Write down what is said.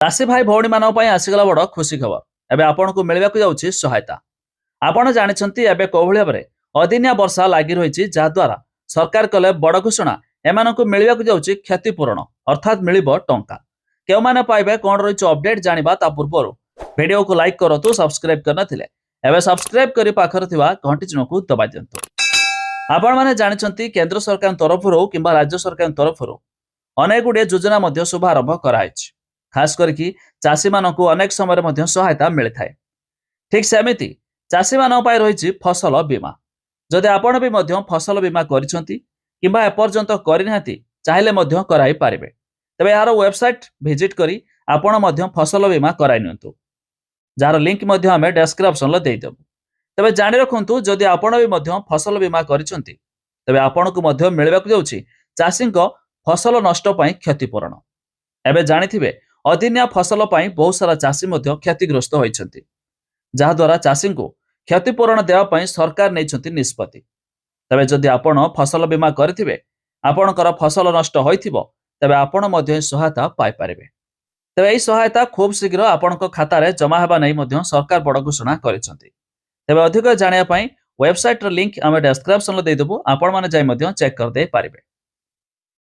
चाषी भाई भौणी मानक पई आसीगला बड़ खुशी खबर। एबे आपनको मिलवाक जाउछि सहायता। आपण जानिछंती एबे कोभଳି भाबरे अदिनिया वर्षा लागि रहिछि जाद्वारा सरकार कले बड़ घोषणा एमाननको मिलवाक जाउछि क्षतिपूरण अर्थात मिलिबो टंका। केउ माने पाइबे कोन रहिछि अपडेट जानिबा ता पूर्वरु वीडियो को लाइक करतु, सब्सक्राइब करनथिले एबे सब्सक्राइब करी पाखर थिबा घंटी चिन्हକୁ दबा दियंतु। आपण माने जानिछंती केंद्र सरकार तरफरु किंबा राज्य सरकार तरफरु अनेक गुडे योजना मध्ये शुभारंभ कराइछि। खास करके चाषी मानक अनेक समय मध्य सहायता मिलि थाए। ठीक सेमिति चाषी मानक पई रहिछि फसल बीमा। जदि आपण भी मध्य फसल बीमा करिसंती किंबा एपर्यंत करिनाहांती चाहिले मध्य कराई पारिबे। तबे यार वेबसाइट विजिट करी आपण मध्य फसल बीमा कराई नियंतु, जार लिंक मध्य हमें डिस्क्रिप्शन लो देई देबु। तबे जानि रखंतु जदि आपण भी मध्य फसल बीमा करिसंती तबे आपणकु मध्य मिलबाक जाउछि चाषीक फसल नष्ट पई क्षतिपूरण। एबे जानिथिबे अदिनिया फसल पई बहुत सारा चाषी मध्य क्षतिग्रस्त होइछंती, जहा द्वारा चाषी को क्षतिपूरण देवा पई सरकार नैछंती निष्पत्ति। तबे जदि आपण फसल बीमा करथिबे आपणकर फसल नष्ट होइथिबो तबे आपण मध्य सहायता पाई पारिबे। तबे एई सहायता खूब शीघ्र आपणक खाता रे जमा हेबा नै मध्य सरकार बड़ घोषणा करिसंती। तबे अधिक जानिया पई वेबसाइट रो लिंक हम डिस्क्रिप्शन रे देइ देबो, आपण माने जाई मध्य चेक कर दे पारिबे।